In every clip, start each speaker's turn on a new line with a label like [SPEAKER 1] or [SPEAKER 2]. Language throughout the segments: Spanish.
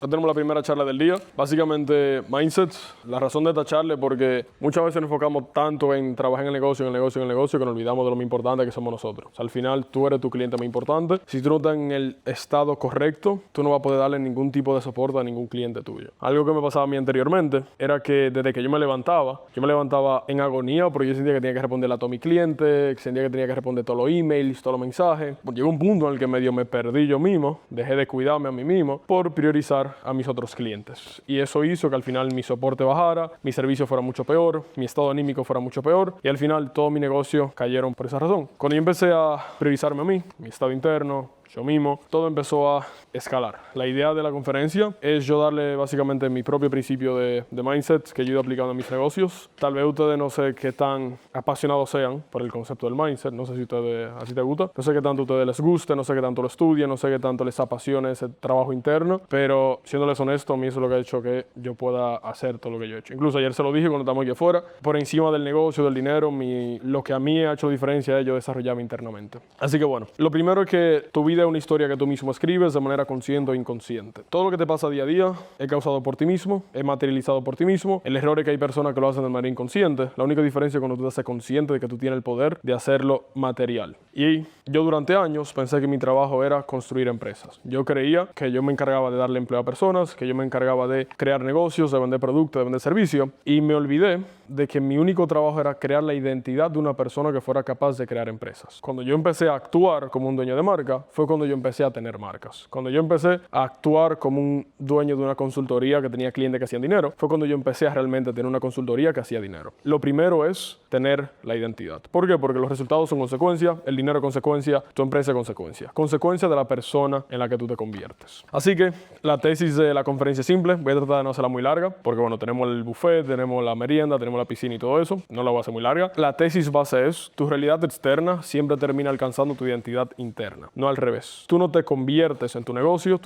[SPEAKER 1] Ya tenemos la primera charla del día. Básicamente, mindset. La razón de esta charla es porque muchas veces nos enfocamos tanto en trabajar en el negocio, que nos olvidamos de lo más importante que somos nosotros. O sea, al final, tú eres tu cliente más importante. Si tú no estás en el estado correcto, tú no vas a poder darle ningún tipo de soporte a ningún cliente tuyo. Algo que me pasaba a mí anteriormente era que desde que yo me levantaba en agonía porque yo sentía que tenía que responderle a todos mis clientes, sentía que tenía que responder todos los emails, todos los mensajes. Llegó un punto en el que medio me perdí yo mismo, dejé de cuidarme a mí mismo por priorizar a mis otros clientes. Y eso hizo que al final mi soporte bajara, mi servicio fuera mucho peor, mi estado anímico fuera mucho peor y al final todo mi negocio cayeron por esa razón. Cuando yo empecé a priorizarme a mí, mi estado interno, yo mismo, todo empezó a escalar. La idea de la conferencia es yo darle básicamente mi propio principio de mindset que yo he ido aplicando en mis negocios. Tal vez ustedes no sé qué tan apasionados sean por el concepto del mindset, no sé si a ustedes así te gusta, no sé qué tanto a ustedes les guste, no sé qué tanto lo estudien, no sé qué tanto les apasione ese trabajo interno, pero siéndoles honesto, a mí eso es lo que ha hecho que yo pueda hacer todo lo que yo he hecho. Incluso ayer se lo dije cuando estamos aquí afuera, por encima del negocio, del dinero, lo que a mí ha hecho diferencia es yo desarrollarme internamente. Así que bueno, lo primero es que tu vida es una historia que tú mismo escribes de manera consciente o inconsciente. Todo lo que te pasa día a día es causado por ti mismo, es materializado por ti mismo. El error es que hay personas que lo hacen de manera inconsciente. La única diferencia es cuando tú te haces consciente de que tú tienes el poder de hacerlo material. Y yo durante años pensé que mi trabajo era construir empresas. Yo creía que yo me encargaba de darle empleo a personas, que yo me encargaba de crear negocios, de vender productos, de vender servicios, y me olvidé de que mi único trabajo era crear la identidad de una persona que fuera capaz de crear empresas. Cuando yo empecé a actuar como un dueño de marca, fue cuando yo empecé a tener marcas. Cuando yo empecé a actuar como un dueño de una consultoría que tenía clientes que hacían dinero, fue cuando yo empecé a realmente tener una consultoría que hacía dinero. Lo primero es tener la identidad. ¿Por qué? Porque los resultados son consecuencia, el dinero es consecuencia, tu empresa es consecuencia. Consecuencia de la persona en la que tú te conviertes. Así que la tesis de la conferencia es simple. Voy a tratar de no hacerla muy larga, porque bueno, tenemos el buffet, tenemos la merienda, tenemos la piscina y todo eso. No la voy a hacer muy larga. La tesis base es, tu realidad externa siempre termina alcanzando tu identidad interna, no al revés. Tú no te conviertes en tu negocio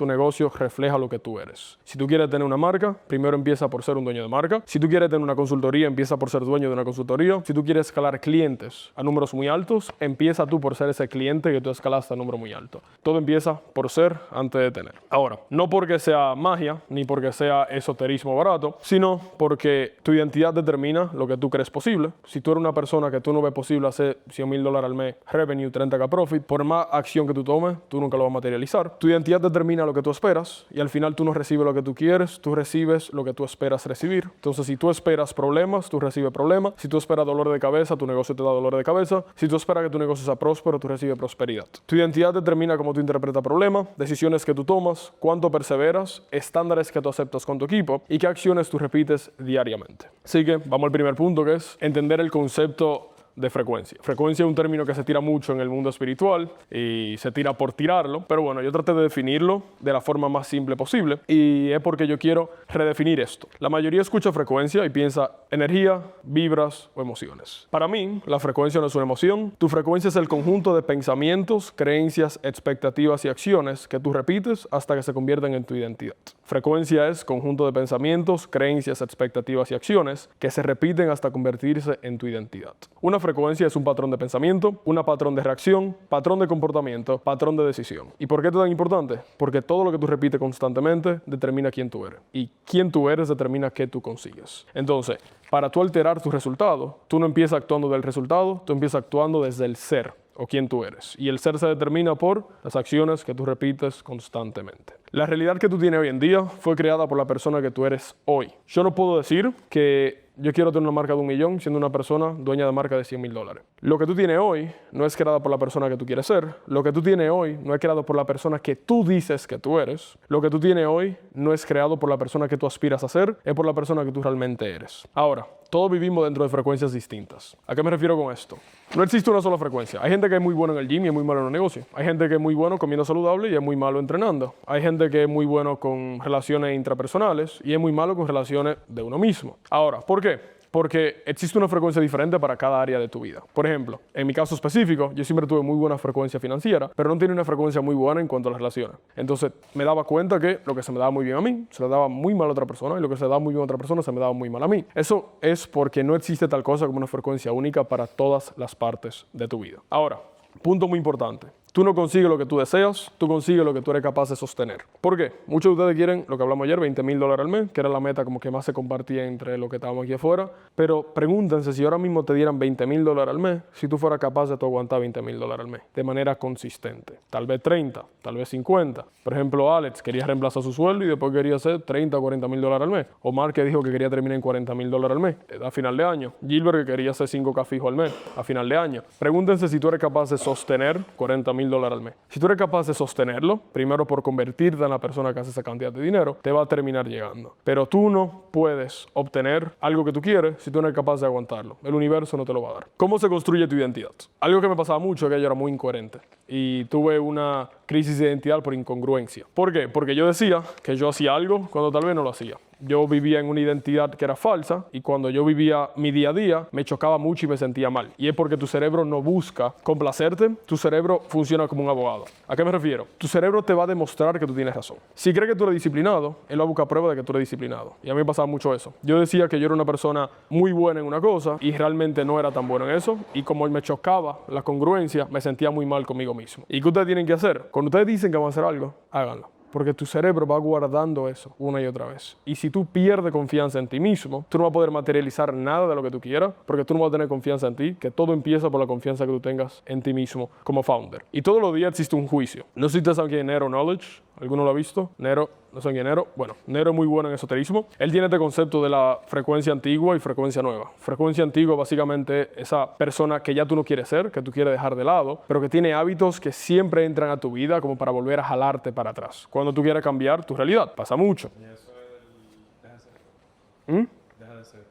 [SPEAKER 1] refleja lo que tú eres. Si tú quieres tener una marca, primero empieza por ser un dueño de marca. Si tú quieres tener una consultoría, empieza por ser dueño de una consultoría. Si tú quieres escalar clientes a números muy altos, empieza tú por ser ese cliente que tú escalaste a número muy alto. Todo empieza por ser antes de tener. Ahora, no porque sea magia, ni porque sea esoterismo barato, sino porque tu identidad determina lo que tú crees posible. Si tú eres una persona que tú no ves posible hacer $100,000 al mes, revenue, 30K profit, por más acción que tú tomes, tú nunca lo vas a materializar. Tu identidad determina lo que tú esperas y al final tú no recibes lo que tú quieres, tú recibes lo que tú esperas recibir. Entonces, si tú esperas problemas, tú recibes problemas. Si tú esperas dolor de cabeza, tu negocio te da dolor de cabeza. Si tú esperas que tu negocio sea próspero, tú recibes prosperidad. Tu identidad determina cómo tú interpretas problemas, decisiones que tú tomas, cuánto perseveras, estándares que tú aceptas con tu equipo y qué acciones tú repites diariamente. Así que vamos al primer punto, que es entender el concepto de frecuencia. Frecuencia es un término que se tira mucho en el mundo espiritual y se tira por tirarlo, pero bueno, yo traté de definirlo de la forma más simple posible y es porque yo quiero redefinir esto. La mayoría escucha frecuencia y piensa energía, vibras o emociones. Para mí, la frecuencia no es una emoción. Tu frecuencia es el conjunto de pensamientos, creencias, expectativas y acciones que tú repites hasta que se convierten en tu identidad. Frecuencia es conjunto de pensamientos, creencias, expectativas y acciones que se repiten hasta convertirse en tu identidad. Una frecuencia es un patrón de pensamiento, un patrón de reacción, patrón de comportamiento, patrón de decisión. ¿Y por qué es tan importante? Porque todo lo que tú repites constantemente determina quién tú eres. Y quién tú eres determina qué tú consigues. Entonces, para tú alterar tu resultado, tú no empiezas actuando del resultado, tú empiezas actuando desde el ser o quién tú eres. Y el ser se determina por las acciones que tú repites constantemente. La realidad que tú tienes hoy en día fue creada por la persona que tú eres hoy. Yo no puedo decir que yo quiero tener una marca de 1 millón siendo una persona dueña de marca de $100,000. Lo que tú tienes hoy no es creado por la persona que tú quieres ser. Lo que tú tienes hoy no es creado por la persona que tú dices que tú eres. Lo que tú tienes hoy no es creado por la persona que tú aspiras a ser, es por la persona que tú realmente eres. Ahora, todos vivimos dentro de frecuencias distintas. ¿A qué me refiero con esto? No existe una sola frecuencia. Hay gente que es muy bueno en el gym y es muy malo en el negocio. Hay gente que es muy bueno comiendo saludable y es muy malo entrenando. Hay gente que es muy bueno con relaciones intrapersonales y es muy malo con relaciones de uno mismo. Ahora, ¿por qué? Porque existe una frecuencia diferente para cada área de tu vida. Por ejemplo, en mi caso específico, yo siempre tuve muy buena frecuencia financiera, pero no tenía una frecuencia muy buena en cuanto a las relaciones. Entonces, me daba cuenta que lo que se me daba muy bien a mí, se le daba muy mal a otra persona, y lo que se le daba muy bien a otra persona, se me daba muy mal a mí. Eso es porque no existe tal cosa como una frecuencia única para todas las partes de tu vida. Ahora, punto muy importante. Tú no consigues lo que tú deseas, tú consigues lo que tú eres capaz de sostener. ¿Por qué? Muchos de ustedes quieren, lo que hablamos ayer, $20,000 al mes, que era la meta como que más se compartía entre los que estábamos aquí afuera. Pero pregúntense si ahora mismo te dieran $20,000 al mes, si tú fueras capaz de tú aguantar $20,000 al mes, de manera consistente. Tal vez 30, tal vez 50. Por ejemplo, Alex quería reemplazar su sueldo y después quería hacer 30 o $40,000 al mes. Omar que dijo que quería terminar en $40,000 al mes a final de año. Gilbert que quería hacer 5K fijo al mes a final de año. Pregúntense si tú eres capaz de sostener $40,000 al mes. Si tú eres capaz de sostenerlo, primero por convertirte en la persona que hace esa cantidad de dinero, te va a terminar llegando. Pero tú no puedes obtener algo que tú quieres si tú no eres capaz de aguantarlo. El universo no te lo va a dar. ¿Cómo se construye tu identidad? Algo que me pasaba mucho es que yo era muy incoherente y tuve una crisis de identidad por incongruencia. ¿Por qué? Porque yo decía que yo hacía algo cuando tal vez no lo hacía. Yo vivía en una identidad que era falsa y cuando yo vivía mi día a día me chocaba mucho y me sentía mal. Y es porque tu cerebro no busca complacerte, tu cerebro funciona como un abogado. ¿A qué me refiero? Tu cerebro te va a demostrar que tú tienes razón. Si cree que tú eres disciplinado, él va a buscar prueba de que tú eres disciplinado. Y a mí me pasaba mucho eso. Yo decía que yo era una persona muy buena en una cosa y realmente no era tan bueno en eso. Y como me chocaba la congruencia, me sentía muy mal conmigo mismo. ¿Y qué ustedes tienen que hacer? Cuando ustedes dicen que van a hacer algo, háganlo. Porque tu cerebro va guardando eso una y otra vez. Y si tú pierdes confianza en ti mismo, tú no vas a poder materializar nada de lo que tú quieras, porque tú no vas a tener confianza en ti, que todo empieza por la confianza que tú tengas en ti mismo como founder. Y todos los días existe un juicio. No sé si ustedes saben quién es Nero Knowledge. ¿Alguno lo ha visto? Nero, no sé quién es Nero. Bueno, Nero es muy bueno en esoterismo. Él tiene este concepto de la frecuencia antigua y frecuencia nueva. Frecuencia antigua básicamente esa persona que ya tú no quieres ser, que tú quieres dejar de lado, pero que tiene hábitos que siempre entran a tu vida como para volver a jalarte para atrás. Cuando tú quieres cambiar tu realidad, pasa mucho.
[SPEAKER 2] Y eso es deja de ser tú. Deja de ser tú.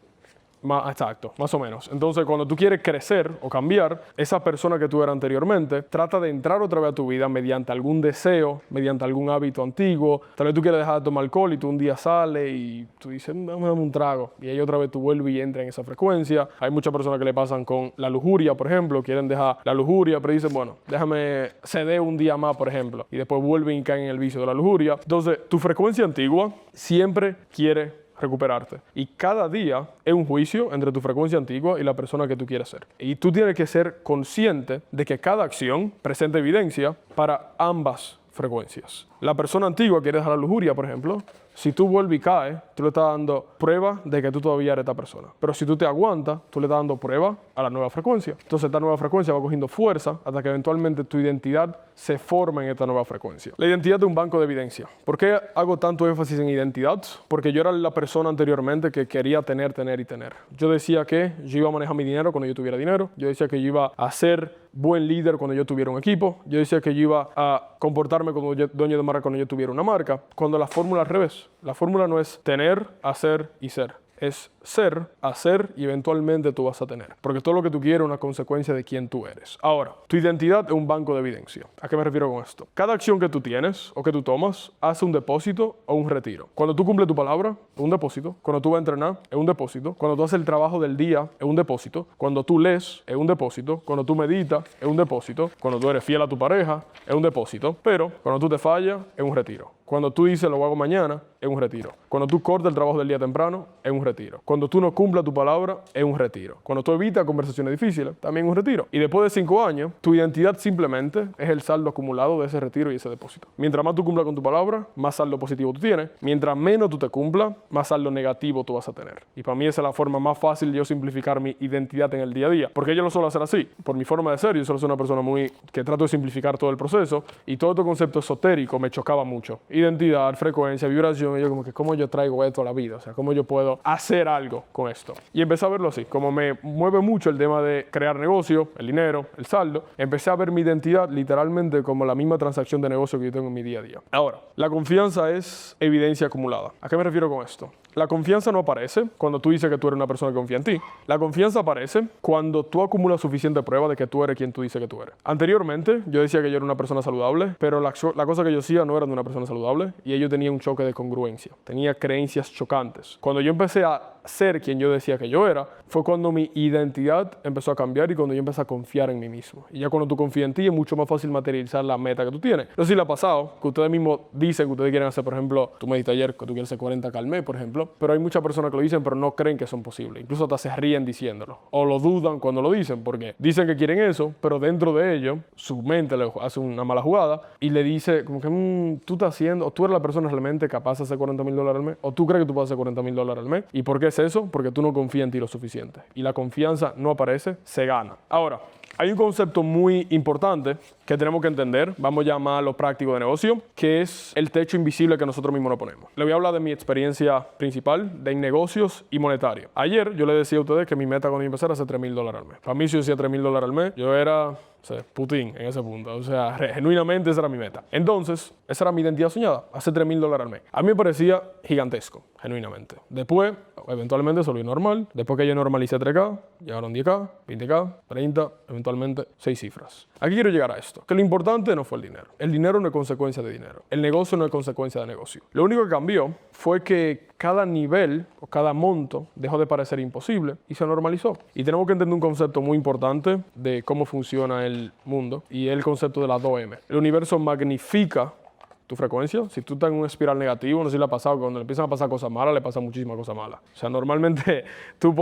[SPEAKER 1] Exacto, más o menos. Entonces, cuando tú quieres crecer o cambiar, esa persona que tú eras anteriormente trata de entrar otra vez a tu vida mediante algún deseo, mediante algún hábito antiguo. Tal vez tú quieres dejar de tomar alcohol y tú un día sales y tú dices, dame un trago. Y ahí otra vez tú vuelves y entras en esa frecuencia. Hay muchas personas que le pasan con la lujuria, por ejemplo, quieren dejar la lujuria, pero dicen, bueno, déjame ceder un día más, por ejemplo. Y después vuelven y caen en el vicio de la lujuria. Entonces, tu frecuencia antigua siempre quiere recuperarte. Y cada día es un juicio entre tu frecuencia antigua y la persona que tú quieres ser. Y tú tienes que ser consciente de que cada acción presenta evidencia para ambas frecuencias. La persona antigua quiere dejar la lujuria, por ejemplo. Si tú vuelves y caes, tú le estás dando prueba de que tú todavía eres esta persona. Pero si tú te aguantas, tú le estás dando prueba a la nueva frecuencia. Entonces esta nueva frecuencia va cogiendo fuerza hasta que eventualmente tu identidad se forma en esta nueva frecuencia. La identidad es un banco de evidencia. ¿Por qué hago tanto énfasis en identidad? Porque yo era la persona anteriormente que quería tener y tener. Yo decía que yo iba a manejar mi dinero cuando yo tuviera dinero. Yo decía que yo iba a ser buen líder cuando yo tuviera un equipo. Yo decía que yo iba a comportarme como dueño de marca cuando yo tuviera una marca. Cuando la fórmula al revés. La fórmula no es tener, hacer y ser. Es ser, hacer y eventualmente tú vas a tener. Porque todo lo que tú quieres es una consecuencia de quién tú eres. Ahora, tu identidad es un banco de evidencia. ¿A qué me refiero con esto? Cada acción que tú tienes o que tú tomas hace un depósito o un retiro. Cuando tú cumples tu palabra, es un depósito. Cuando tú vas a entrenar, es un depósito. Cuando tú haces el trabajo del día, es un depósito. Cuando tú lees, es un depósito. Cuando tú meditas, es un depósito. Cuando tú eres fiel a tu pareja, es un depósito. Pero cuando tú te fallas, es un retiro. Cuando tú dices lo hago mañana, es un retiro. Cuando tú cortas el trabajo del día temprano, es un retiro. Cuando tú no cumplas tu palabra, es un retiro. Cuando tú evitas conversaciones difíciles, también es un retiro. Y después de 5 años, tu identidad simplemente es el saldo acumulado de ese retiro y ese depósito. Mientras más tú cumplas con tu palabra, más saldo positivo tú tienes. Mientras menos tú te cumplas, más saldo negativo tú vas a tener. Y para mí esa es la forma más fácil de yo simplificar mi identidad en el día a día. Porque yo lo suelo hacer así. Por mi forma de ser, yo solo soy una persona que trato de simplificar todo el proceso. Y todo este concepto esotérico me chocaba mucho. Identidad, frecuencia, vibración, y yo como que cómo yo traigo esto a la vida, o sea, cómo yo puedo hacer algo con esto. Y empecé a verlo así, como me mueve mucho el tema de crear negocio, el dinero, el saldo, empecé a ver mi identidad literalmente como la misma transacción de negocio que yo tengo en mi día a día. Ahora, la confianza es evidencia acumulada. ¿A qué me refiero con esto? La confianza no aparece cuando tú dices que tú eres una persona que confía en ti. La confianza aparece cuando tú acumulas suficiente prueba de que tú eres quien tú dices que tú eres. Anteriormente, yo decía que yo era una persona saludable, pero la cosa que yo hacía no era de una persona saludable y yo tenía un choque de congruencia. Tenía creencias chocantes. Cuando yo empecé a ser quien yo decía que yo era, fue cuando mi identidad empezó a cambiar y cuando yo empecé a confiar en mí mismo. Y ya cuando tú confías en ti es mucho más fácil materializar la meta que tú tienes. No sé si le ha pasado, que ustedes mismos dicen que ustedes quieren hacer, por ejemplo, tú me dijiste ayer que tú quieres hacer 40K al mes, por ejemplo, pero hay muchas personas que lo dicen pero no creen que son posibles. Incluso hasta se ríen diciéndolo. O lo dudan cuando lo dicen porque dicen que quieren eso, pero dentro de ellos su mente le hace una mala jugada y le dice como que tú estás haciendo, o tú eres la persona realmente capaz de hacer $40,000 al mes, o tú crees que tú puedes hacer $40,000 al mes. ¿Y por qué es eso? Porque tú no confías en ti lo suficiente. Y la confianza no aparece, se gana. Ahora, hay un concepto muy importante que tenemos que entender, vamos a llamarlo práctico de negocio, que es el techo invisible que nosotros mismos nos ponemos. Le voy a hablar de mi experiencia principal de negocios y monetario. Ayer yo le decía a ustedes que mi meta cuando yo empecé era hacer $3,000 al mes. Para mí si yo hacía $3,000 al mes, yo era Putin en ese punto. O sea, genuinamente esa era mi meta. Entonces, esa era mi identidad soñada, hacer $3,000 al mes. A mí me parecía gigantesco, genuinamente. Después, eventualmente se volvió normal. Después que yo normalicé 3K, llegaron 10K, 20K, 30, eventualmente 6 cifras. Aquí quiero llegar a esto, que lo importante no fue el dinero. El dinero no es consecuencia de dinero. El negocio no es consecuencia de negocio. Lo único que cambió fue que cada nivel o cada monto dejó de parecer imposible y se normalizó. Y tenemos que entender un concepto muy importante de cómo funciona el mundo y el concepto de las 2M. El universo magnifica tu frecuencia. Si tú estás en una espiral negativo, no sé si le ha pasado, cuando le empiezan a pasar cosas malas, le pasan muchísimas cosas malas. O sea, normalmente tú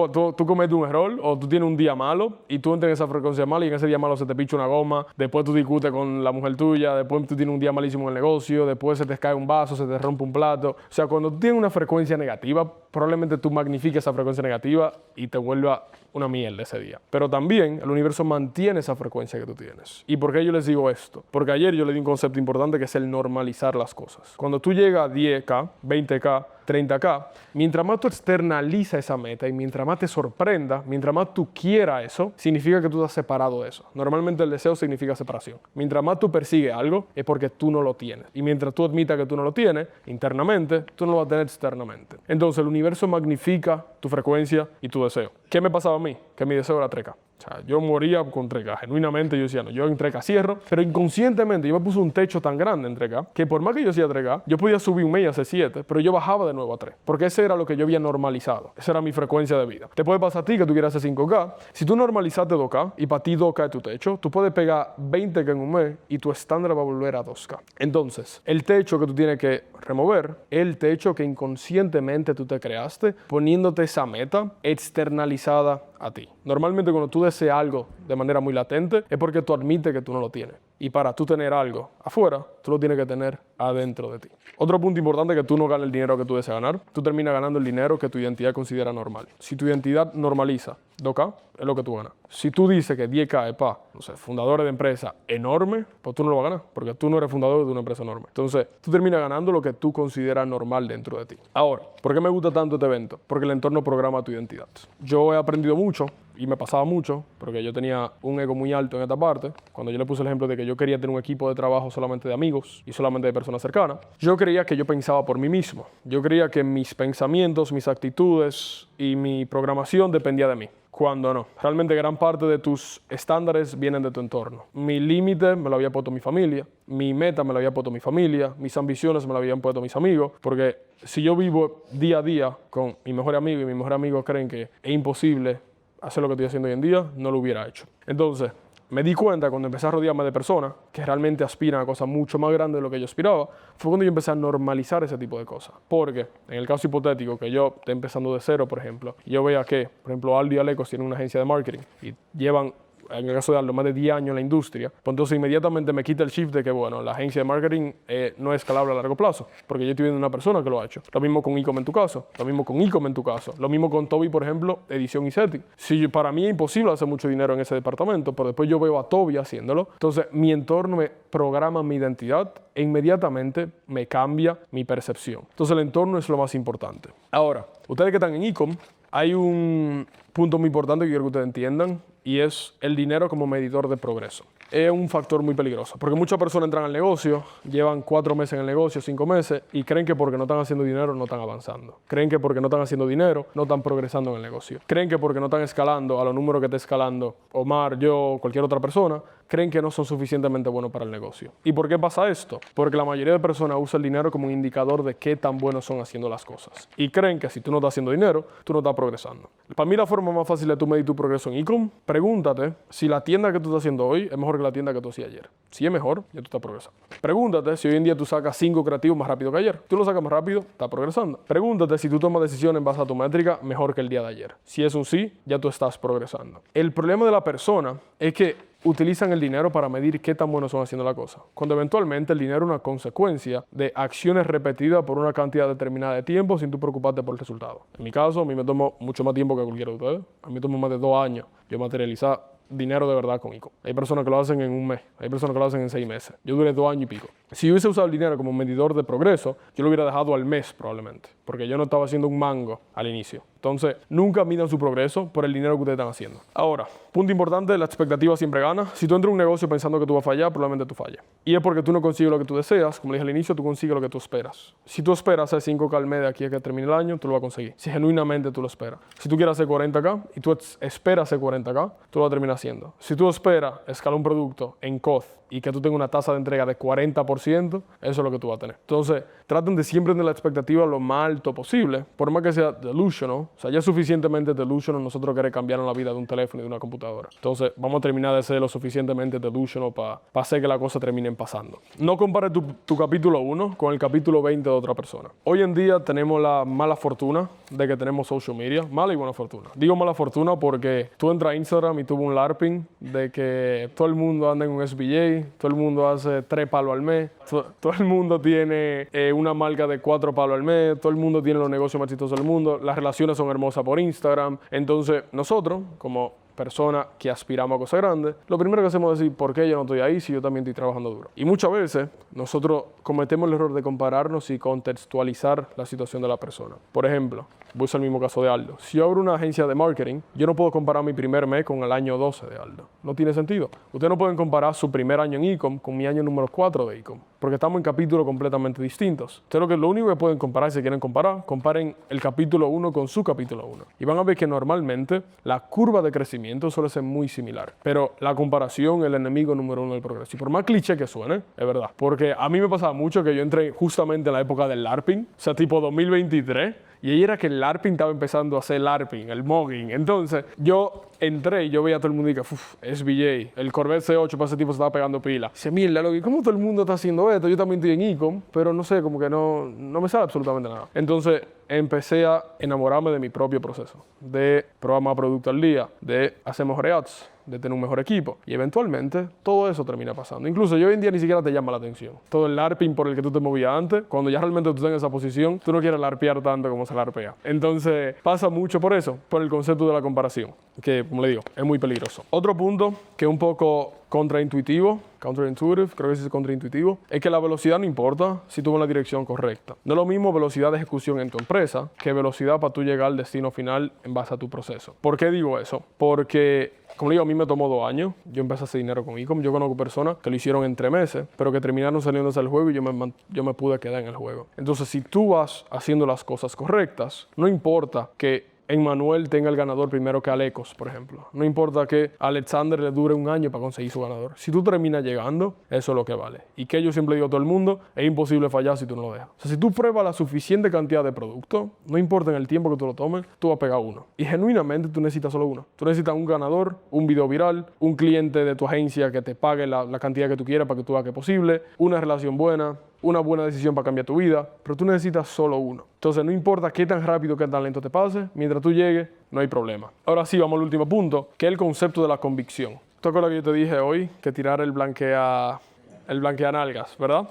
[SPEAKER 1] cometes un error o tú tienes un día malo y tú entras en esa frecuencia mala y en ese día malo se te picha una goma, después tú discutes con la mujer tuya, después tú tienes un día malísimo en el negocio, después se te cae un vaso, se te rompe un plato. O sea, cuando tú tienes una frecuencia negativa, probablemente tú magnifiques esa frecuencia negativa y te vuelva una mierda ese día. Pero también el universo mantiene esa frecuencia que tú tienes. ¿Y por qué yo les digo esto? Porque ayer yo le di un concepto importante que es el normalizar las cosas. Cuando tú llegas a 10K, 20K, 30K, mientras más tú externalizas esa meta y mientras más te sorprenda, mientras más tú quieras eso, significa que tú estás separado de eso. Normalmente el deseo significa separación. Mientras más tú persigues algo, es porque tú no lo tienes. Y mientras tú admitas que tú no lo tienes, internamente, tú no lo vas a tener externamente. Entonces el universo magnifica tu frecuencia y tu deseo. ¿Qué me pasaba a mí? Que mi deseo era 3K. O sea, yo moría con 3K. Genuinamente yo decía, no, yo en 3K cierro, pero inconscientemente yo me puse un techo tan grande en 3K que por más que yo hacía 3K, yo podía subir un mes y hacer 7, pero yo bajaba de nuevo a 3, porque ese era lo que yo había normalizado. Esa era mi frecuencia de vida. Te puede pasar a ti que tú quieras hacer 5K. Si tú normalizaste 2K y para ti 2K es tu techo, tú puedes pegar 20K en un mes y tu estándar va a volver a 2K. Entonces, el techo que tú tienes que remover es el techo que inconscientemente tú te creaste poniéndote esa meta externalizada a ti. Normalmente cuando tú deseas algo de manera muy latente es porque tú admites que tú no lo tienes. Y para tú tener algo afuera, tú lo tienes que tener adentro de ti. Otro punto importante es que tú no ganas el dinero que tú deseas ganar. Tú terminas ganando el dinero que tu identidad considera normal. Si tu identidad normaliza 2K, es lo que tú ganas. Si tú dices que 10K es para, no sé, fundadores de empresa enorme, pues tú no lo vas a ganar, porque tú no eres fundador de una empresa enorme. Entonces, tú terminas ganando lo que tú consideras normal dentro de ti. Ahora, ¿por qué me gusta tanto este evento? Porque el entorno programa tu identidad. Yo he aprendido mucho y me pasaba mucho, porque yo tenía un ego muy alto en esta parte. Cuando yo le puse el ejemplo de que yo quería tener un equipo de trabajo solamente de amigos y solamente de personas cercanas, yo creía que yo pensaba por mí mismo. Yo creía que mis pensamientos, mis actitudes y mi programación dependía de mí. Cuando no. Realmente gran parte de tus estándares vienen de tu entorno. Mi límite me lo había puesto mi familia, mi meta me lo había puesto mi familia, mis ambiciones me lo habían puesto mis amigos, porque si yo vivo día a día con mi mejor amigo y mi mejor amigo creen que es imposible hacer lo que estoy haciendo hoy en día, no lo hubiera hecho. Entonces, me di cuenta cuando empecé a rodearme de personas que realmente aspiran a cosas mucho más grandes de lo que yo aspiraba, fue cuando yo empecé a normalizar ese tipo de cosas. Porque en el caso hipotético que yo esté empezando de cero, por ejemplo, yo vea que, por ejemplo, Aldo y Alecos tienen una agencia de marketing y llevan, en el caso de Aldo, más de 10 años en la industria, pues entonces inmediatamente me quita el shift de que, bueno, la agencia de marketing no es escalable a largo plazo, porque yo estoy viendo una persona que lo ha hecho. Lo mismo con Ecom en tu caso, lo mismo con Ecom en tu caso, lo mismo con Toby, por ejemplo, edición y setting. Si para mí es imposible hacer mucho dinero en ese departamento, pero después yo veo a Toby haciéndolo, entonces mi entorno me programa mi identidad e inmediatamente me cambia mi percepción. Entonces el entorno es lo más importante. Ahora, ustedes que están en Ecom, hay un punto muy importante que quiero que ustedes entiendan, y es el dinero como medidor de progreso. Es un factor muy peligroso, porque muchas personas entran al negocio, llevan 4 meses en el negocio, 5 meses, y creen que porque no están haciendo dinero no están avanzando. Creen que porque no están haciendo dinero no están progresando en el negocio. Creen que porque no están escalando a los números que está escalando Omar, yo, cualquier otra persona, creen que no son suficientemente buenos para el negocio. ¿Y por qué pasa esto? Porque la mayoría de personas usa el dinero como un indicador de qué tan buenos son haciendo las cosas. Y creen que si tú no estás haciendo dinero, tú no estás progresando. Para mí la forma más fácil de tú medir tu progreso en e-com, pregúntate si la tienda que tú estás haciendo hoy es mejor que la tienda que tú hacías ayer. Si es mejor, ya tú estás progresando. Pregúntate si hoy en día tú sacas 5 creativos más rápido que ayer. Tú lo sacas más rápido, estás progresando. Pregúntate si tú tomas decisiones en base a tu métrica mejor que el día de ayer. Si es un sí, ya tú estás progresando. El problema de la persona es que utilizan el dinero para medir qué tan buenos son haciendo la cosa, cuando eventualmente el dinero es una consecuencia de acciones repetidas por una cantidad determinada de tiempo sin tú preocuparte por el resultado. En mi caso, a mí me tomó mucho más tiempo que cualquiera de ustedes. A mí me tomó más de 2 años yo materializar dinero de verdad con e-com. Hay personas que lo hacen en un mes, hay personas que lo hacen en 6 meses. Yo duré 2 años y pico. Si yo hubiese usado el dinero como medidor de progreso, yo lo hubiera dejado al mes probablemente, porque yo no estaba haciendo un mango al inicio. Entonces, nunca midan su progreso por el dinero que ustedes están haciendo. Ahora, punto importante, la expectativa siempre gana. Si tú entras en un negocio pensando que tú vas a fallar, probablemente tú falles. Y es porque tú no consigues lo que tú deseas. Como dije al inicio, tú consigues lo que tú esperas. Si tú esperas hacer 5K al mes de aquí a que termine el año, tú lo vas a conseguir. Si genuinamente tú lo esperas. Si tú quieres hacer 40K y tú esperas hacer 40K, tú lo vas a terminar haciendo. Si tú esperas escalar un producto en COD y que tú tengas una tasa de entrega de 40%, eso es lo que tú vas a tener. Entonces, traten de siempre tener la expectativa lo más alto posible, por más que sea delusional. O sea, ya es suficientemente delusional nosotros querer cambiar la vida de un teléfono y de una computadora. Entonces, vamos a terminar de ser lo suficientemente delusional para hacer que las cosas terminen pasando. No compares tu capítulo 1 con el capítulo 20 de otra persona. Hoy en día tenemos la mala fortuna de que tenemos social media, mala y buena fortuna. Digo mala fortuna porque tú entras a Instagram y tuvo un LARPing de que todo el mundo anda en un SBJ, todo el mundo hace 3 palos al mes, todo el mundo tiene una marca de 4 palos al mes, todo el mundo tiene los negocios más exitosos del mundo, las relaciones son hermosas por Instagram. Entonces, nosotros, como personas que aspiramos a cosas grandes, lo primero que hacemos es decir, ¿por qué yo no estoy ahí si yo también estoy trabajando duro? Y muchas veces nosotros cometemos el error de compararnos y contextualizar la situación de la persona. Por ejemplo, voy a usar el mismo caso de Aldo. Si yo abro una agencia de marketing, yo no puedo comparar mi primer mes con el año 12 de Aldo. No tiene sentido. Ustedes no pueden comparar su primer año en e-com con mi año número 4 de e-com, porque estamos en capítulos completamente distintos. Ustedes lo único que pueden comparar, si quieren comparar, comparen el capítulo 1 con su capítulo 1. Y van a ver que normalmente la curva de crecimiento suele ser muy similar. Pero la comparación es el enemigo número 1 del progreso. Y por más cliché que suene, es verdad. Porque a mí me pasaba mucho que yo entré justamente en la época del LARPing, o sea, tipo 2023, y ahí era que el LARPing estaba empezando a hacer LARPing, el mogging. Entonces, yo entré y yo veía a todo el mundo y dije, SBJ, el Corvette C8 para ese tipo se estaba pegando pila. Dice, mierda, ¿cómo todo el mundo está haciendo esto? Yo también estoy en e-com, pero no sé, como que no me sale absolutamente nada. Entonces, empecé a enamorarme de mi propio proceso, de probar más productos al día, de hacer mejores ads, de tener un mejor equipo. Y eventualmente todo eso termina pasando. Incluso yo hoy en día ni siquiera te llama la atención. Todo el LARPing por el que tú te movías antes, cuando ya realmente tú estás en esa posición, tú no quieres larpear tanto como se larpea. Entonces pasa mucho por eso, por el concepto de la comparación, que como le digo, es muy peligroso. Otro punto que es un poco counterintuitive, creo que sí es contraintuitivo, es que la velocidad no importa si tú vas en la dirección correcta. No es lo mismo velocidad de ejecución en tu empresa que velocidad para tú llegar al destino final en base a tu proceso. ¿Por qué digo eso? Porque, como digo, a mí me tomó 2 años. Yo empecé a hacer dinero con e-com. Yo conozco personas que lo hicieron en 3 meses, pero que terminaron saliéndose del juego y yo me pude quedar en el juego. Entonces, si tú vas haciendo las cosas correctas, no importa que Emmanuel tenga el ganador primero que Alecos, por ejemplo. No importa que a Alexander le dure 1 año para conseguir su ganador. Si tú terminas llegando, eso es lo que vale. Y que yo siempre digo a todo el mundo, es imposible fallar si tú no lo dejas. O sea, si tú pruebas la suficiente cantidad de producto, no importa en el tiempo que tú lo tomes, tú vas a pegar uno. Y genuinamente tú necesitas solo uno. Tú necesitas un ganador, un video viral, un cliente de tu agencia que te pague la cantidad que tú quieras para que tú hagas que es posible, una relación buena, una buena decisión para cambiar tu vida, pero tú necesitas solo uno. Entonces, no importa qué tan rápido, qué tan lento te pase, mientras tú llegues, no hay problema. Ahora sí, vamos al último punto, que es el concepto de la convicción. ¿Te acuerdas que yo te dije hoy que tirar el blanquea nalgas, verdad?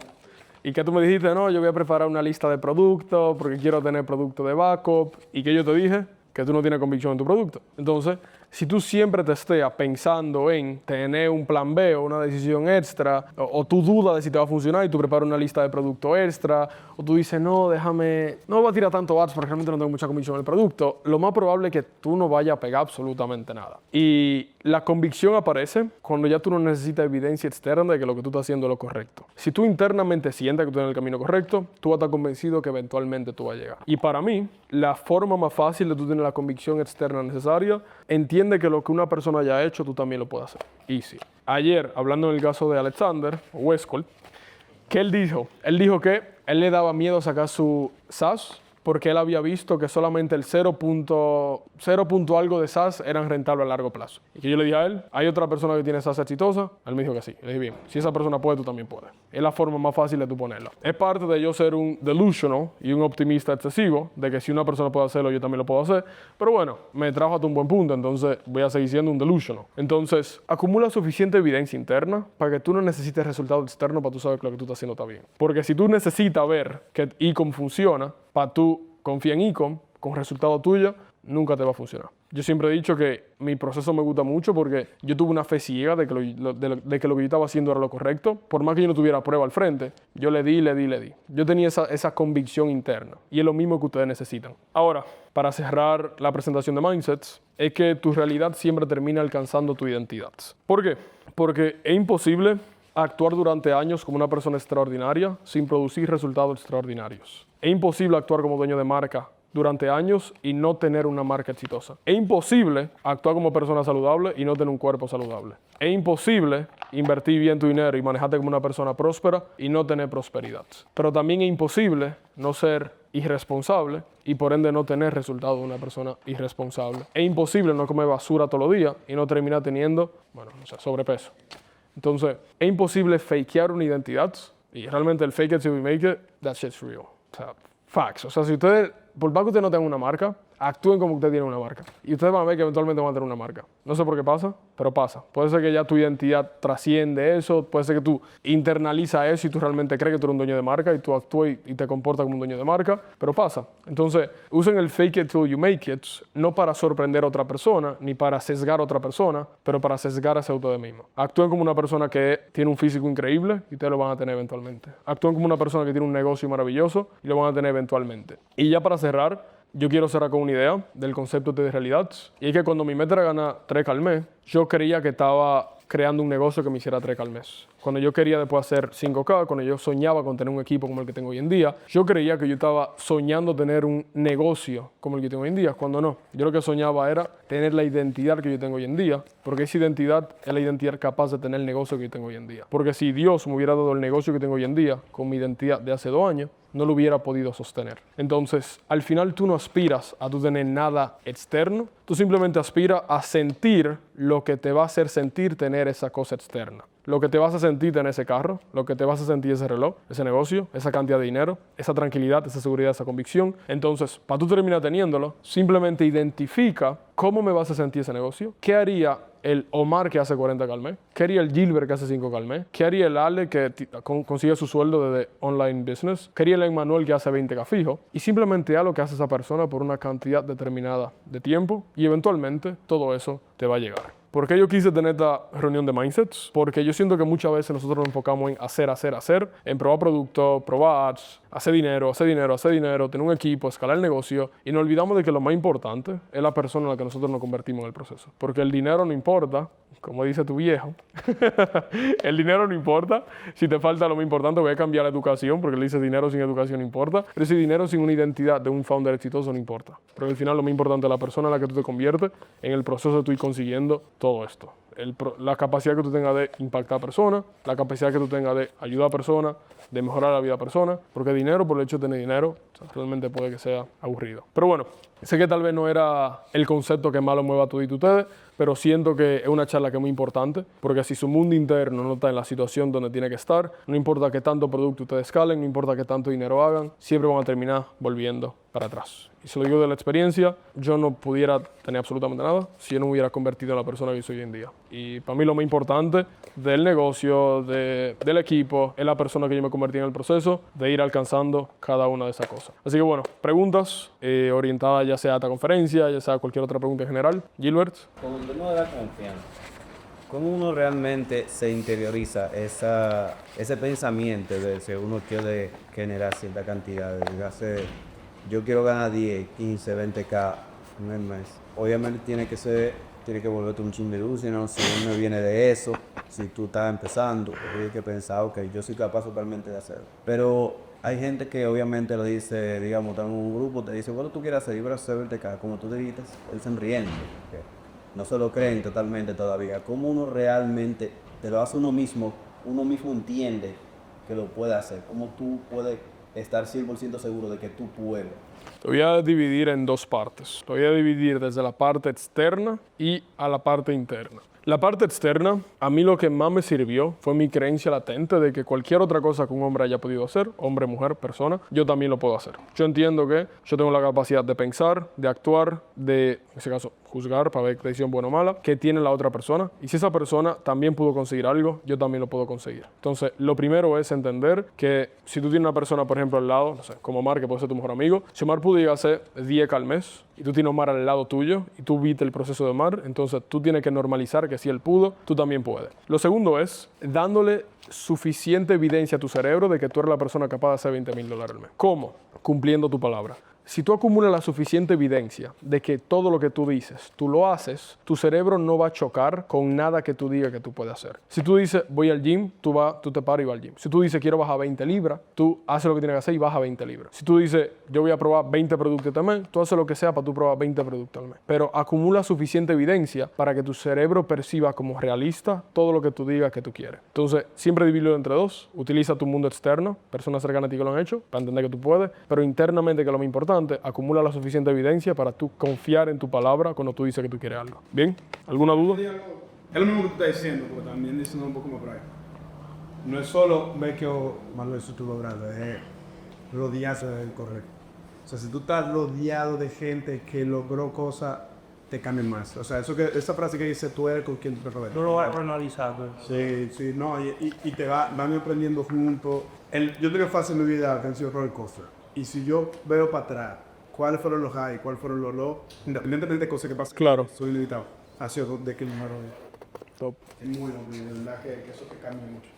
[SPEAKER 1] Y que tú me dijiste, no, yo voy a preparar una lista de productos porque quiero tener producto de backup. ¿Y que yo te dije? Que tú no tienes convicción en tu producto. Entonces, si tú siempre te estés pensando en tener un plan B o una decisión extra, o tú dudas de si te va a funcionar y tú preparas una lista de producto extra, o tú dices, no, no voy a tirar tanto ads porque realmente no tengo mucha convicción en el producto, lo más probable es que tú no vayas a pegar absolutamente nada. Y la convicción aparece cuando ya tú no necesitas evidencia externa de que lo que tú estás haciendo es lo correcto. Si tú internamente sientes que tú estás en el camino correcto, tú vas a estar convencido que eventualmente tú vas a llegar. Y para mí, la forma más fácil de tú tener la convicción externa necesaria, entiende que lo que una persona haya hecho, tú también lo puedes hacer. Easy. ayer, hablando en el caso de Alexander Westcott, que él dijo que él le daba miedo sacar su SaaS porque él había visto que solamente el 0 punto algo de SaaS eran rentables a largo plazo. Y que yo le dije a él, ¿hay otra persona que tiene SaaS exitosa? Él me dijo que sí. Le dije, bien, si esa persona puede, tú también puedes. Es la forma más fácil de tú ponerla. Es parte de yo ser un delusional y un optimista excesivo, de que si una persona puede hacerlo, yo también lo puedo hacer. Pero bueno, me trajo hasta un buen punto, entonces voy a seguir siendo un delusional. Entonces, acumula suficiente evidencia interna para que tú no necesites resultados externos para tú saber que lo que tú estás haciendo está bien. Porque si tú necesitas ver que Ecom funciona, para tú confiar en Ecom, con resultado tuyo, nunca te va a funcionar. Yo siempre he dicho que mi proceso me gusta mucho porque yo tuve una fe ciega de que lo que yo estaba haciendo era lo correcto. Por más que yo no tuviera prueba al frente, yo le di. Yo tenía esa convicción interna y es lo mismo que ustedes necesitan. Ahora, para cerrar la presentación de Mindsets, es que tu realidad siempre termina alcanzando tu identidad. ¿Por qué? Porque es imposible actuar durante años como una persona extraordinaria sin producir resultados extraordinarios. Es imposible actuar como dueño de marca durante años y no tener una marca exitosa. Es imposible actuar como persona saludable y no tener un cuerpo saludable. Es imposible invertir bien tu dinero y manejarte como una persona próspera y no tener prosperidad. Pero también es imposible no ser irresponsable y por ende no tener resultados de una persona irresponsable. Es imposible no comer basura todos los días y no terminar teniendo, sobrepeso. Entonces, es imposible fakear una identidad y realmente el fake it till you make it, that shit's real. O sea, facts. O sea, si ustedes, por más que ustedes no tengan una marca, actúen como que ustedes tienen una marca. Y ustedes van a ver que eventualmente van a tener una marca. No sé por qué pasa, pero pasa. Puede ser que ya tu identidad trasciende eso, puede ser que tú internalizas eso y tú realmente crees que tú eres un dueño de marca y tú actúas y te comportas como un dueño de marca, pero pasa. Entonces, usen el fake it till you make it, no para sorprender a otra persona, ni para sesgar a otra persona, pero para sesgar a ese ustedes mismos. Actúen como una persona que tiene un físico increíble y ustedes lo van a tener eventualmente. Actúen como una persona que tiene un negocio maravilloso y lo van a tener eventualmente. Y ya para cerrar, yo quiero cerrar con una idea del concepto de realidad. Y es que cuando mi meta era ganar 3K al mes, yo creía que estaba creando un negocio que me hiciera 3K al mes. Cuando yo quería después hacer 5K, cuando yo soñaba con tener un equipo como el que tengo hoy en día, yo creía que yo estaba soñando tener un negocio como el que tengo hoy en día, cuando no. Yo lo que soñaba era tener la identidad que yo tengo hoy en día, porque esa identidad es la identidad capaz de tener el negocio que yo tengo hoy en día. Porque si Dios me hubiera dado el negocio que tengo hoy en día con mi identidad de hace 2 años, no lo hubiera podido sostener. Entonces, al final tú no aspiras a tú tener nada externo, tú simplemente aspiras a sentir lo que te va a hacer sentir tener esa cosa externa. Lo que te vas a sentir tener ese carro, lo que te vas a sentir ese reloj, ese negocio, esa cantidad de dinero, esa tranquilidad, esa seguridad, esa convicción. Entonces, para tú terminar teniéndolo, simplemente identifica cómo me vas a sentir ese negocio, qué haría el Omar que hace 40K al mes, qué haría el Gilbert que hace 5K al mes, qué haría el Ale que consigue su sueldo desde online business, qué haría el Emmanuel que hace 20K fijo, y simplemente haz lo que hace esa persona por una cantidad determinada de tiempo y eventualmente todo eso te va a llegar. ¿Por qué yo quise tener esta reunión de mindsets? Porque yo siento que muchas veces nosotros nos enfocamos en hacer, en probar productos, probar ads, hacer dinero, tener un equipo, escalar el negocio y nos olvidamos de que lo más importante es la persona en la que nosotros nos convertimos en el proceso. Porque el dinero no importa, como dice tu viejo, el dinero no importa. Si te falta lo más importante, voy a cambiar la educación porque le dice dinero sin educación no importa. Pero ese dinero sin una identidad de un founder exitoso no importa. Pero al final lo más importante es la persona en la que tú te conviertes en el proceso de tú ir consiguiendo todo esto. La capacidad que tú tengas de impactar a personas, la capacidad que tú tengas de ayudar a personas, de mejorar la vida a personas, porque dinero, por el hecho de tener dinero, realmente puede que sea aburrido. Pero bueno, sé que tal vez no era el concepto que más lo mueva a todos ustedes, pero siento que es una charla que es muy importante, porque si su mundo interno no está en la situación donde tiene que estar, no importa qué tanto producto ustedes escalen, no importa qué tanto dinero hagan, siempre van a terminar volviendo para atrás. Y se lo digo de la experiencia, yo no pudiera tener absolutamente nada si yo no me hubiera convertido en la persona que soy hoy en día. Y para mí lo más importante del negocio, del equipo, es la persona que yo me convertí en el proceso de ir alcanzando cada una de esas cosas. Así que bueno, preguntas orientadas ya sea a esta conferencia, ya sea a cualquier otra pregunta en general. Gilbert.
[SPEAKER 3] Con el tema de la confianza, ¿cómo uno realmente se interioriza ese pensamiento de si uno quiere generar cierta cantidad? Yo quiero ganar 10, 15, 20K en el mes. Obviamente tiene que volverte un chin de luz, ¿no? Si uno viene de eso, si tú estás empezando, tienes que pensar, ok, yo soy capaz totalmente de hacerlo. Pero hay gente que obviamente lo dice, digamos, está en un grupo, te dice, bueno, tú quieres hacer, yo quiero hacer 20K, como tú dijiste, él sonriendo. Okay. No se lo creen totalmente todavía. ¿Cómo uno realmente te lo hace uno mismo entiende que lo puede hacer. ¿Cómo tú puedes estar 100% seguro de que tú puedes?
[SPEAKER 1] Te voy a dividir en dos partes. Te voy a dividir desde la parte externa y a la parte interna. La parte externa, a mí lo que más me sirvió fue mi creencia latente de que cualquier otra cosa que un hombre haya podido hacer, hombre, mujer, persona, yo también lo puedo hacer. Yo entiendo que yo tengo la capacidad de pensar, de actuar, de, en ese caso, juzgar para ver qué decisión buena o mala, que tiene la otra persona. Y si esa persona también pudo conseguir algo, yo también lo puedo conseguir. Entonces, lo primero es entender que si tú tienes una persona, por ejemplo, al lado, no sé, como Omar, que puede ser tu mejor amigo, si Omar pudo llegar a hacer 10 al mes, y tú tienes a Omar al lado tuyo, y tú viste el proceso de Omar, entonces tú tienes que normalizar que si él pudo, tú también puedes. Lo segundo es dándole suficiente evidencia a tu cerebro de que tú eres la persona capaz de hacer $20,000 al mes. ¿Cómo? Cumpliendo tu palabra. Si tú acumulas la suficiente evidencia de que todo lo que tú dices, tú lo haces, tu cerebro no va a chocar con nada que tú digas que tú puedes hacer. Si tú dices, voy al gym, tú te paras y vas al gym. Si tú dices, quiero bajar 20 libras, tú haces lo que tienes que hacer y bajas 20 libras. Si tú dices, yo voy a probar 20 productos este mes, tú haces lo que sea para tú probar 20 productos al mes. Pero acumula suficiente evidencia para que tu cerebro perciba como realista todo lo que tú digas que tú quieres. Entonces, siempre divídelo entre dos. Utiliza tu mundo externo, personas cercanas a ti que lo han hecho, para entender que tú puedes, pero internamente, que es lo más importante, acumula la suficiente evidencia para tú confiar en tu palabra cuando tú dices que tú quieres algo. ¿Bien? ¿Alguna duda?
[SPEAKER 2] Es lo mismo que tú estás diciendo, porque también diciendo un poco más por ahí. No es solo ver que Manuel eso tú logrando, es rodearse del correcto. O sea, si tú estás rodeado de gente que logró cosas, te cambian más. O sea, esa frase que dice, tú eres con quien te rodeas.
[SPEAKER 4] No lo vas a analizar, pues.
[SPEAKER 2] Sí, no, y te van aprendiendo juntos. Yo tengo fases en mi vida que han sido roller coaster. Y si yo veo para atrás cuáles fueron los highs, cuáles fueron los lows, independientemente de cosas que pasen,
[SPEAKER 1] Claro.
[SPEAKER 2] soy limitado. Ha sido de que me rodeo.
[SPEAKER 1] Top.
[SPEAKER 2] Es muy bueno, de verdad que eso te cambia mucho.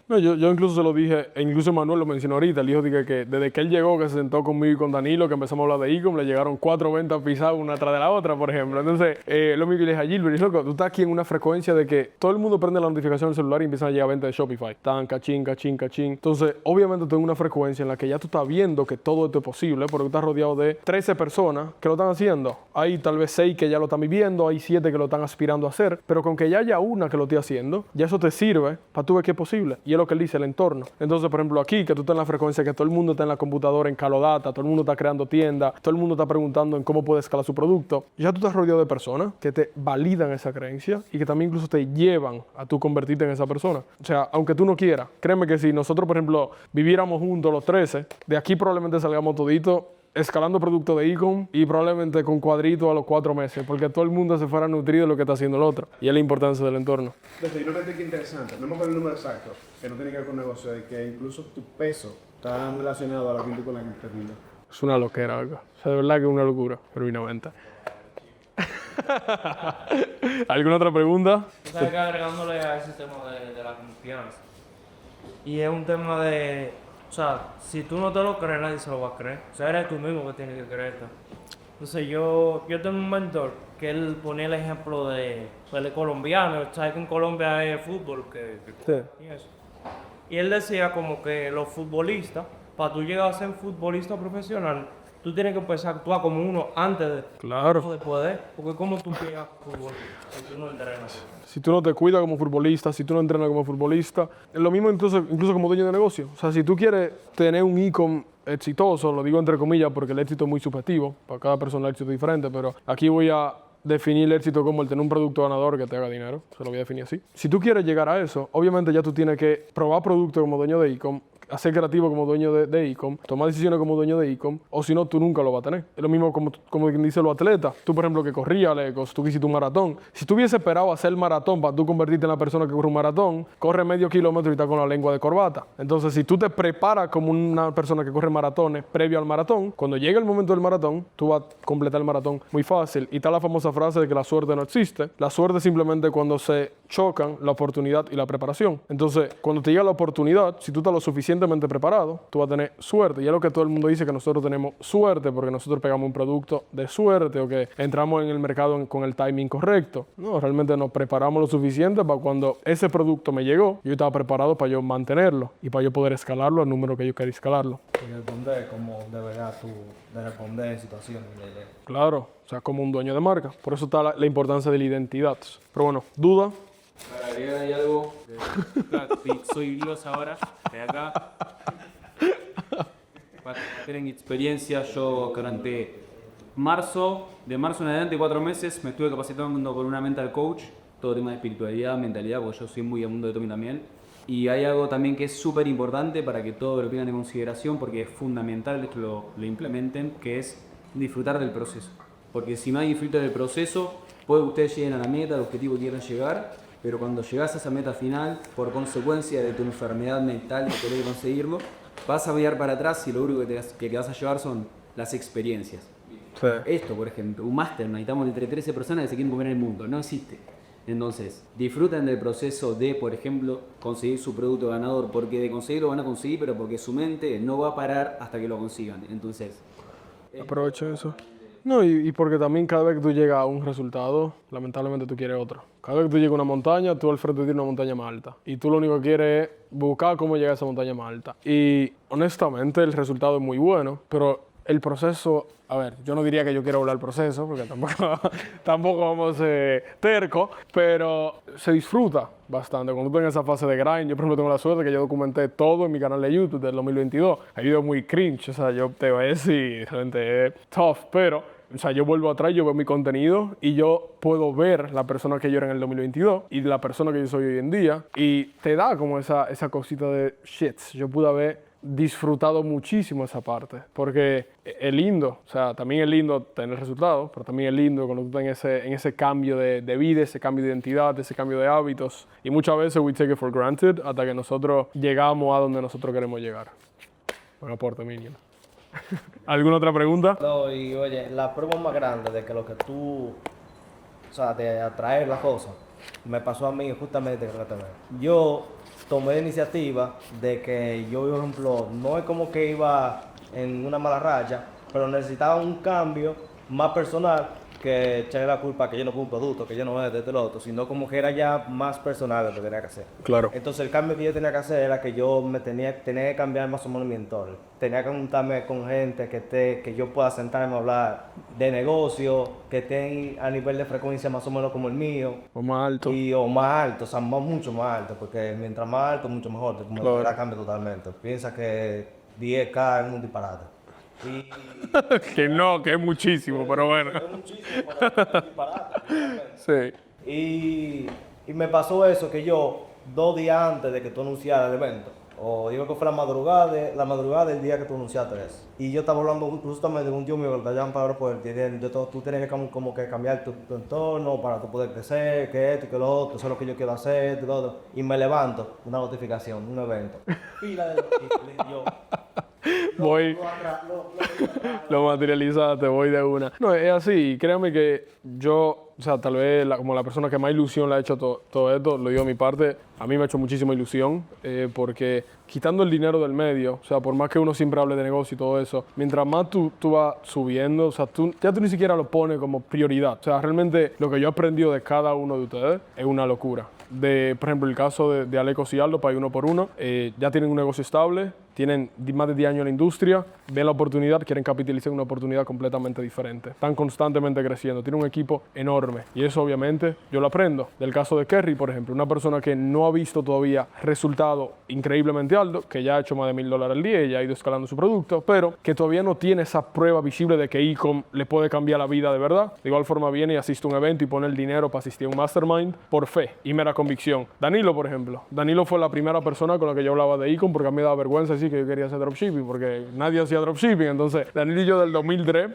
[SPEAKER 1] No, yo incluso se lo dije, e incluso Manuel lo mencionó ahorita, él dijo que desde que él llegó, que se sentó conmigo y con Danilo, que empezamos a hablar de e-com, le llegaron 4 ventas pisadas una tras de la otra, por ejemplo. Entonces, lo mismo que le dije a Gilbert, loco, tú estás aquí en una frecuencia de que todo el mundo prende la notificación del celular y empiezan a llegar ventas de Shopify. Tan, cachín, cachín, cachín. Entonces, obviamente tú en una frecuencia en la que ya tú estás viendo que todo esto es posible, porque tú estás rodeado de 13 personas que lo están haciendo. Hay tal vez 6 que ya lo están viviendo, hay 7 que lo están aspirando a hacer, pero con que ya haya una que lo esté haciendo, ya eso te sirve para tú ver que es posible. Y es lo que él dice, el entorno. Entonces, por ejemplo, aquí, que tú estás en la frecuencia que todo el mundo está en la computadora, en Calodata, todo el mundo está creando tiendas, todo el mundo está preguntando en cómo puede escalar su producto, ya tú estás rodeado de personas que te validan esa creencia y que también incluso te llevan a tú convertirte en esa persona. O sea, aunque tú no quieras, créeme que si nosotros, por ejemplo, viviéramos juntos los 13, de aquí probablemente salgamos toditos escalando productos de e-com y probablemente con cuadritos a los 4 meses, porque todo el mundo se fuera nutrido de lo que está haciendo el otro. Y es la importancia del entorno.
[SPEAKER 2] Entonces, y una métrica interesante, no me acuerdo el número exacto, que no tiene que ver con negocio, es que incluso tu peso está relacionado a la gente con la que termina.
[SPEAKER 1] Es una loquera, algo. O sea, de verdad que es una locura, genuinamente. ¿Alguna otra pregunta?
[SPEAKER 4] Tú sabes que agregándole a ese tema de la confianza. Y es un tema de, o sea, si tú no te lo crees, nadie se lo va a creer. O sea, eres tú mismo que tienes que creerte. Entonces yo tengo un mentor que él ponía el ejemplo de, pues, el colombiano. Sabes que en Colombia es fútbol,
[SPEAKER 1] Sí.
[SPEAKER 4] y eso. Y él decía como que los futbolistas, para tú llegar a ser futbolista profesional, tú tienes que empezar a actuar como uno antes de,
[SPEAKER 1] Claro.
[SPEAKER 4] no después de, porque como tú empiezas fútbol, si tú no entrenas.
[SPEAKER 1] Si tú no te cuidas como futbolista, si tú no entrenas como futbolista, es lo mismo incluso como dueño de negocio. O sea, si tú quieres tener un e-com exitoso, lo digo entre comillas porque el éxito es muy subjetivo, para cada persona el éxito es diferente, pero aquí voy a definir el éxito como el tener un producto ganador que te haga dinero, se lo voy a definir así. Si tú quieres llegar a eso, obviamente ya tú tienes que probar productos como dueño de e-com, hacer creativo como dueño de e-com, tomar decisiones como dueño de e-com, o si no, tú nunca lo vas a tener. Es lo mismo como quien dice los atletas. Tú, por ejemplo, que corrías, Lecos, tú que hiciste un maratón. Si tú hubieses esperado hacer el maratón para tú convertirte en la persona que corre un maratón, corre medio kilómetro y está con la lengua de corbata. Entonces, si tú te preparas como una persona que corre maratones previo al maratón, cuando llegue el momento del maratón, tú vas a completar el maratón muy fácil. Y está la famosa frase de que la suerte no existe. La suerte es simplemente cuando se chocan la oportunidad y la preparación. Entonces, cuando te llega la oportunidad, si tú estás lo suficientemente preparado, tú vas a tener suerte. Y es lo que todo el mundo dice, que nosotros tenemos suerte porque nosotros pegamos un producto de suerte o que entramos en el mercado con el timing correcto. No, realmente nos preparamos lo suficiente para cuando ese producto me llegó, yo estaba preparado para yo mantenerlo y para yo poder escalarlo al número que yo quería escalarlo.
[SPEAKER 4] Y responder como de verdad tú, de responder en situaciones.
[SPEAKER 1] Claro, o sea, como un dueño de marca. Por eso está la importancia de la identidad. Pero bueno, duda.
[SPEAKER 5] Para agregar ahí algo, claro, soy Dios ahora, de acá. Para tener experiencia, yo durante de marzo en adelante, 4 meses, me estuve capacitando con una mental coach, todo tema de espiritualidad, mentalidad, porque yo soy muy al mundo de Tommy también. Y hay algo también que es súper importante para que todos lo tengan en consideración, porque es fundamental que lo implementen, que es disfrutar del proceso. Porque si no hay disfrute del proceso, puede que ustedes lleguen a la meta, al objetivo que quieran llegar, pero cuando llegas a esa meta final, por consecuencia de tu enfermedad mental de querer conseguirlo, vas a mirar para atrás y lo único que vas a llevar son las experiencias.
[SPEAKER 1] Sí.
[SPEAKER 5] Esto, por ejemplo, un máster, necesitamos entre 13 personas que se quieren comer el mundo, no existe. Entonces, disfruten del proceso de, por ejemplo, conseguir su producto ganador, porque de conseguirlo van a conseguir, pero porque su mente no va a parar hasta que lo consigan. Entonces,
[SPEAKER 1] Aprovecha eso. No, y porque también cada vez que tú llegas a un resultado, lamentablemente tú quieres otro. Cada vez que tú llegas a una montaña, tú al frente tienes una montaña más alta. Y tú lo único que quieres es buscar cómo llegar a esa montaña más alta. Y honestamente el resultado es muy bueno, pero el proceso, a ver, yo no diría que yo quiero hablar del proceso, porque tampoco vamos a ser tercos, pero se disfruta bastante. Cuando tú estás en esa fase de grind, yo por ejemplo tengo la suerte que yo documenté todo en mi canal de YouTube del 2022. Hay videos muy cringe, o sea, yo te ves y realmente es tough, pero o sea, yo vuelvo atrás, yo veo mi contenido y yo puedo ver la persona que yo era en el 2022 y la persona que yo soy hoy en día. Y te da como esa cosita de shit. Yo pude haber disfrutado muchísimo esa parte. Porque es lindo, o sea, también es lindo tener resultados, pero también es lindo cuando tú estás en ese cambio de vida, ese cambio de identidad, ese cambio de hábitos. Y muchas veces we take it for granted hasta que nosotros llegamos a donde nosotros queremos llegar. Buen aporte, Minion. ¿Alguna otra pregunta?
[SPEAKER 6] No, y oye, la prueba más grande de que lo que tú, o sea, de atraer las cosas, me pasó a mí justamente con la TV. Yo tomé la iniciativa de que yo, por ejemplo, no es como que iba en una mala raya, pero necesitaba un cambio más personal que echarle la culpa que yo no fui un producto, que yo no es de lo otro, sino como que era ya más personal lo que tenía que hacer.
[SPEAKER 1] Claro.
[SPEAKER 6] Entonces el cambio que yo tenía que hacer era que yo tenía que cambiar más o menos mi entorno. Tenía que juntarme con gente que yo pueda sentarme a hablar de negocio, que esté a nivel de frecuencia más o menos como el mío.
[SPEAKER 1] O más alto.
[SPEAKER 6] O más alto, o sea, mucho más alto, porque mientras más alto, mucho mejor.
[SPEAKER 1] Claro.
[SPEAKER 6] Cambia totalmente. Piensa que 10K es un disparate.
[SPEAKER 1] Que no, que es muchísimo, pero bueno.
[SPEAKER 6] Es muchísimo para un disparate.
[SPEAKER 1] Sí.
[SPEAKER 6] Y me pasó eso, que yo, 2 días antes de que tú anunciaras el evento, o digo que fue la madrugada del día que tú anunciaste eso. Y yo estaba hablando justamente de un tío mío que te llaman para poder, tú tienes que como que cambiar tu entorno para tú poder crecer, que esto y que lo otro, eso es lo que yo quiero hacer, y lo otro. Y me levanto, una notificación, un evento. Pila de y yo.
[SPEAKER 1] Voy, lo materializaste, voy de una. No, es así, créame que yo, o sea, tal vez como la persona que más ilusión le ha hecho todo esto, lo digo de mi parte, a mí me ha hecho muchísima ilusión, porque quitando el dinero del medio, o sea, por más que uno siempre hable de negocio y todo eso, mientras más tú vas subiendo, o sea, ya tú ni siquiera lo pones como prioridad. O sea, realmente lo que yo he aprendido de cada uno de ustedes es una locura. Por ejemplo, el caso de Alecos y Aldo, para ir uno por uno, ya tienen un negocio estable, tienen más de 10 años en la industria, ven la oportunidad, quieren capitalizar una oportunidad completamente diferente. Están constantemente creciendo, tienen un equipo enorme y eso obviamente yo lo aprendo. Del caso de Kerry, por ejemplo, una persona que no ha visto todavía resultado increíblemente alto, que ya ha hecho más de $1000 al día y ya ha ido escalando su producto, pero que todavía no tiene esa prueba visible de que e-com le puede cambiar la vida de verdad. De igual forma viene y asiste a un evento y pone el dinero para asistir a un mastermind por fe y mera convicción. Danilo, por ejemplo. Danilo fue la primera persona con la que yo hablaba de e-com porque a mí me daba vergüenza decir que yo quería hacer dropshipping porque nadie hacía dropshipping. Entonces, Danilo y yo del 2023,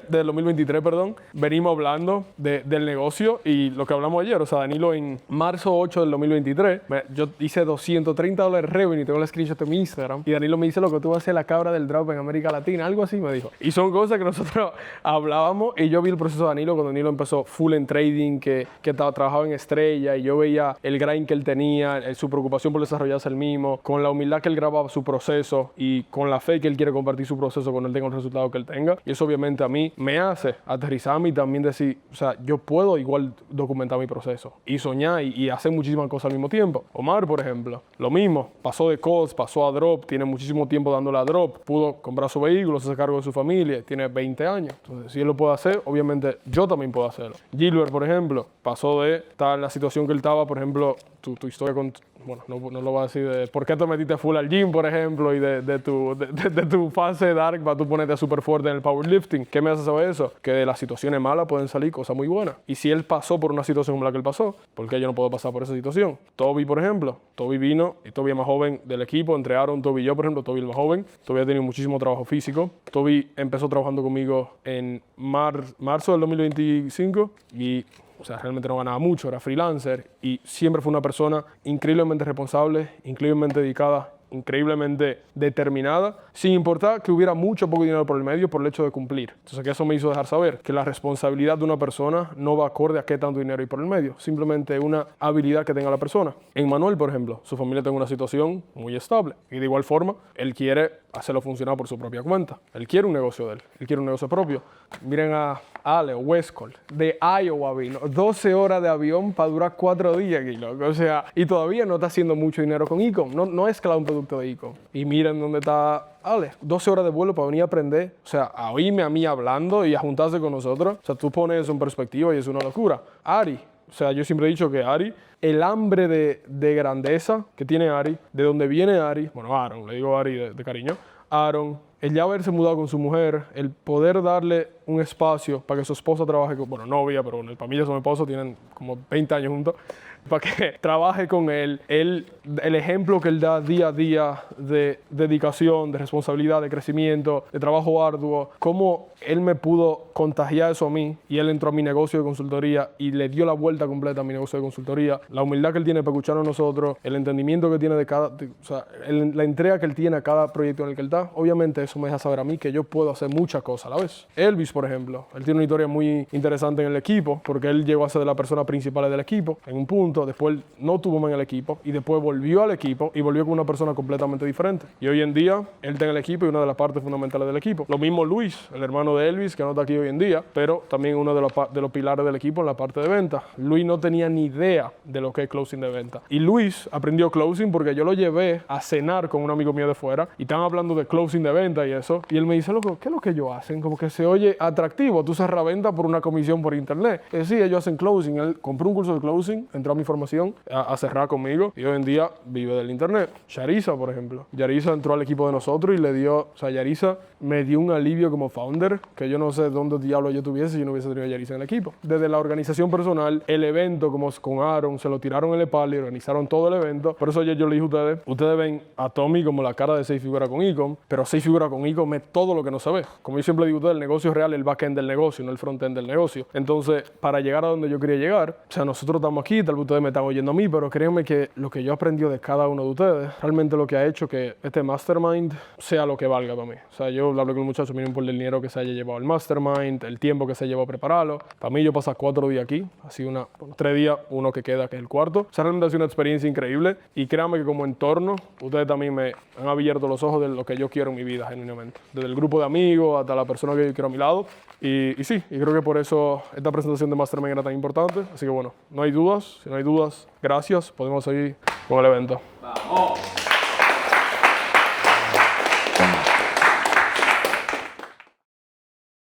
[SPEAKER 1] venimos hablando del negocio y lo que hablamos ayer. O sea, Danilo en marzo 8 del 2023, yo hice $230 revenue, tengo el screenshot en mi Instagram y Danilo me dice lo que tú vas a hacer la cabra del drop en América Latina, algo así me dijo. Y son cosas que nosotros hablábamos y yo vi el proceso de Danilo cuando Danilo empezó full en trading, que trabajaba en Estrella y yo veía el grind que él tenía, su preocupación por desarrollarse el mismo, con la humildad que él grababa su proceso y con la fe que él quiere compartir su proceso cuando él tenga el resultado que él tenga. Y eso obviamente a mí me hace aterrizarme y también decir, o sea, yo puedo igual documentar mi proceso y soñar y hacer muchísimas cosas al mismo tiempo. Omar, por ejemplo, lo mismo, pasó de CODS, pasó a Drop, tiene muchísimo tiempo dándole a Drop, pudo comprar su vehículo, se hace cargo de su familia, tiene 20 años. Entonces, si él lo puede hacer, obviamente yo también puedo hacerlo. Gilbert, por ejemplo, pasó de estar en la situación que él estaba, por ejemplo, tu historia con... Bueno, no lo voy a decir de por qué te metiste full al gym, por ejemplo, y de tu fase dark para tú ponerte súper fuerte en el powerlifting. ¿Qué me hace saber eso? Que de las situaciones malas pueden salir cosas muy buenas. Y si él pasó por una situación como la que él pasó, ¿por qué yo no puedo pasar por esa situación? Toby, por ejemplo. Toby vino, y Toby es más joven del equipo. Entre Aaron, Toby y yo, por ejemplo, Toby es el más joven. Toby ha tenido muchísimo trabajo físico. Toby empezó trabajando conmigo en marzo del 2025 y... O sea, realmente no ganaba mucho, era freelancer y siempre fue una persona increíblemente responsable, increíblemente dedicada, increíblemente determinada, sin importar que hubiera mucho o poco dinero por el medio por el hecho de cumplir. Entonces, que eso me hizo dejar saber que la responsabilidad de una persona no va acorde a qué tanto dinero hay por el medio, simplemente una habilidad que tenga la persona. En Manuel, por ejemplo, su familia tiene una situación muy estable y de igual forma, él quiere hacerlo funcionar por su propia cuenta. Él quiere un negocio de él, él quiere un negocio propio. Miren a Ale o Westcott, de Iowa vino, 12 horas de avión para durar 4 días aquí, loco. O sea, y todavía no está haciendo mucho dinero con Ecom, no es escala un producto de Ecom. Y miren dónde está Ale, 12 horas de vuelo para venir a aprender, o sea, a oírme a mí hablando y a juntarse con nosotros. O sea, tú pones eso en perspectiva y es una locura. Ari, o sea, yo siempre he dicho que Ari, el hambre de grandeza que tiene Ari, de donde viene Ari, bueno, Aaron, le digo Ari de cariño, Aaron, el ya haberse mudado con su mujer, el poder darle un espacio para que su esposa trabaje con, bueno, novia, pero bueno, para mí ya son esposos, tienen como 20 años juntos, para que trabaje con él, el ejemplo que él da día a día de dedicación, de responsabilidad, de crecimiento, de trabajo arduo, cómo él me pudo contagiar eso a mí y él entró a mi negocio de consultoría y le dio la vuelta completa a mi negocio de consultoría, la humildad que él tiene para escucharnos a nosotros, el entendimiento que tiene de cada, o sea, la entrega que él tiene a cada proyecto en el que él está, obviamente eso me deja saber a mí que yo puedo hacer muchas cosas a la vez. Elvis, por ejemplo, él tiene una historia muy interesante en el equipo porque él llegó a ser de las personas principales del equipo en un punto, después no tuvo más en el equipo y después volvió al equipo y volvió con una persona completamente diferente. Y hoy en día él está en el equipo y una de las partes fundamentales del equipo. Lo mismo Luis, el hermano de Elvis, que no está aquí hoy en día, pero también uno de los pilares del equipo en la parte de venta. Luis no tenía ni idea de lo que es closing de venta. Y Luis aprendió closing porque yo lo llevé a cenar con un amigo mío de fuera y estaban hablando de closing de venta y eso. Y él me dice, loco, ¿qué es lo que ellos hacen? Como que se oye atractivo. Tú cerras venta por una comisión por internet. Sí, ellos hacen closing. Él compró un curso de closing, entró a mi formación a cerrar conmigo y hoy en día vive del internet. Yarisa, por ejemplo. Yarisa entró al equipo de nosotros y le dio, o sea, Yarisa me dio un alivio como founder que yo no sé dónde diablo yo tuviese si yo no hubiese tenido a Yarisa en el equipo. Desde la organización personal, el evento como con Aaron, se lo tiraron en el palo y organizaron todo el evento. Por eso ayer yo le dije a ustedes ven a Tommy como la cara de 6 figuras con Ecom, pero 6 figuras con Ecom es todo lo que no se ve. Como yo siempre digo a ustedes, el negocio es real, el backend del negocio, no el frontend del negocio. Entonces, para llegar a donde yo quería llegar, o sea, nosotros estamos aquí, tal vez ustedes me están oyendo a mí, pero créanme que lo que yo he aprendido de cada uno de ustedes, realmente lo que ha hecho que este mastermind sea lo que valga para mí. O sea, yo hablé con el muchacho, miren por el dinero que se haya llevado el mastermind, el tiempo que se llevó a prepararlo. Para mí yo pasé 4 días aquí, ha sido 3 días, uno que queda, que es el cuarto. O sea, realmente ha sido una experiencia increíble y créanme que como entorno, ustedes también me han abierto los ojos de lo que yo quiero en mi vida, genuinamente. Desde el grupo de amigos hasta la persona que yo quiero a mi lado. Y sí, y creo que por eso esta presentación de Mastermind era tan importante. Así que bueno, no hay dudas. Si no hay dudas, gracias. Podemos seguir con el evento.
[SPEAKER 5] ¡Vamos!